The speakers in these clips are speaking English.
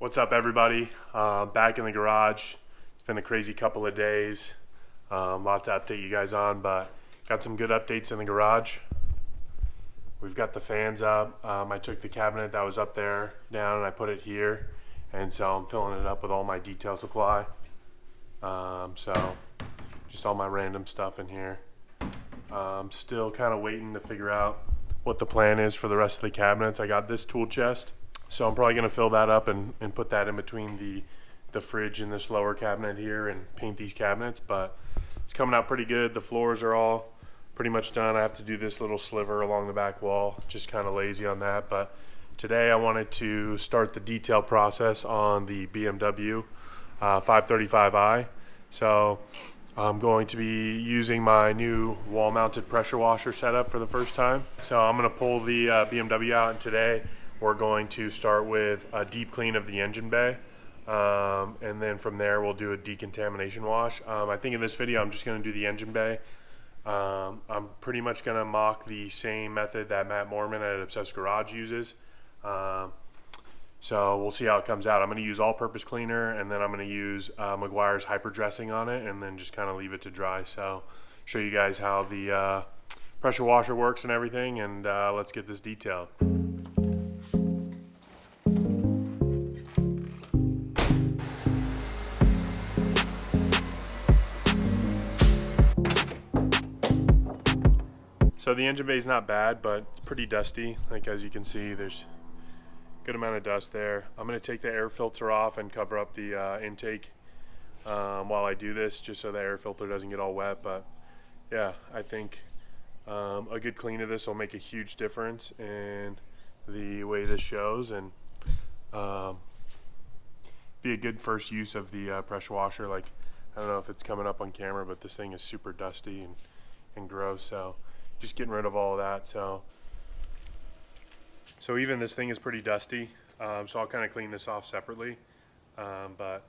What's up, everybody? Back in the garage. It's been a crazy couple of days. Lot to update you guys on, but got some good updates in the garage. We've got the fans up. I took the cabinet that was up there down and I put it here, and so I'm filling it up with all my detail supply. So just all my random stuff in here. Still kind of waiting to figure out what the plan is for the rest of the cabinets. I got this tool chest, so I'm probably going to fill that up and put that in between the fridge and this lower cabinet here and paint these cabinets, but it's coming out pretty good. The floors are all pretty much done. I have to do this little sliver along the back wall, just kind of lazy on that, but today I wanted to start the detail process on the BMW 535i. So I'm going to be using my new wall-mounted pressure washer setup for the first time. So I'm going to pull the BMW out, and today we're going to start with a deep clean of the engine bay, and then from there we'll do a decontamination wash. I think in this video I'm just going to do the engine bay. I'm pretty much going to mock the same method that Matt Mormon at Obsessed Garage uses. So we'll see how it comes out. I'm going to use all-purpose cleaner, and then I'm going to use Meguiar's hyper dressing on it, and then just kind of leave it to dry. So show you guys how the pressure washer works and everything, and let's get this detailed. So the engine bay is not bad, but it's pretty dusty. Like, as you can see, there's a good amount of dust there. I'm going to take the air filter off and cover up the intake while I do this, just so the air filter doesn't get all wet. But yeah, I think a good clean of this will make a huge difference in the way this shows, and be a good first use of the pressure washer. Like, I don't know if it's coming up on camera, but this thing is super dusty and gross. So just getting rid of all of that. So even this thing is pretty dusty, so I'll kind of clean this off separately, but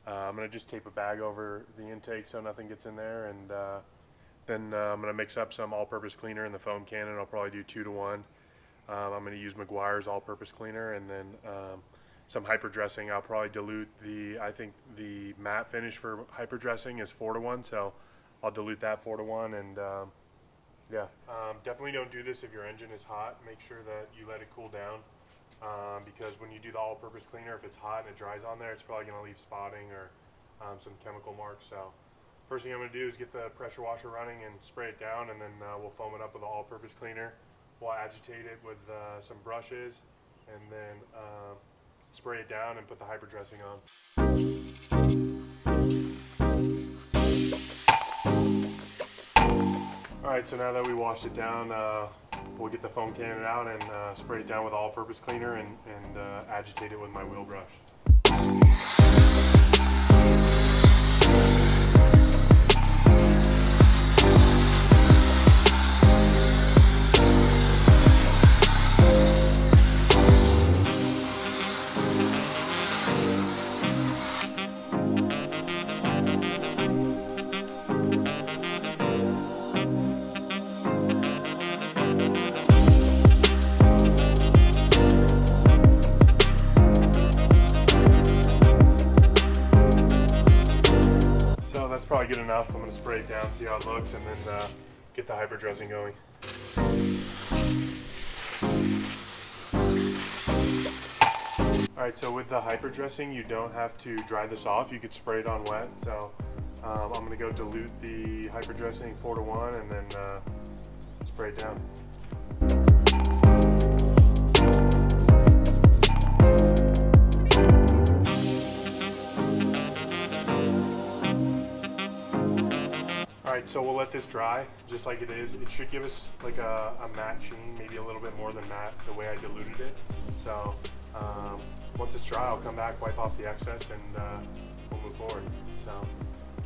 I'm going to just tape a bag over the intake so nothing gets in there, and then I'm going to mix up some all-purpose cleaner in the foam cannon. I'll probably do 2 to 1. I'm going to use Meguiar's all-purpose cleaner, and then some hyper dressing. I'll probably dilute I think the matte finish for hyper dressing is 4 to 1, so I'll dilute that 4 to 1, and yeah, definitely don't do this if your engine is hot. Make sure that you let it cool down, because when you do the all-purpose cleaner, if it's hot and it dries on there, it's probably going to leave spotting or some chemical marks. So first thing I'm going to do is get the pressure washer running and spray it down, and then we'll foam it up with the all-purpose cleaner. We'll agitate it with some brushes, and then spray it down and put the hyper dressing on. Alright, so now that we washed it down, we'll get the foam cannon out and spray it down with all-purpose cleaner and agitate it with my wheel brush. Probably good enough. I'm going to spray it down, see how it looks, and then get the hyper dressing going. Alright, so with the hyper dressing, you don't have to dry this off. You could spray it on wet. So I'm going to go dilute the hyper dressing 4 to 1 and then spray it down. Alright, so we'll let this dry just like it is. It should give us like a matte sheen, maybe a little bit more than matte, the way I diluted it. So once it's dry, I'll come back, wipe off the excess, and we'll move forward. So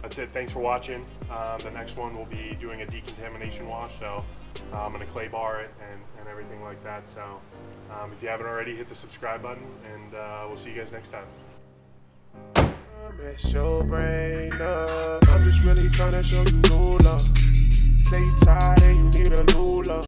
that's it. Thanks for watching. The next one will be doing a decontamination wash, so I'm going to clay bar it and everything like that. So if you haven't already, hit the subscribe button, and we'll see you guys next time. Mess your brain up. I'm just really trying to show you no love. Say you tired and you need a new love.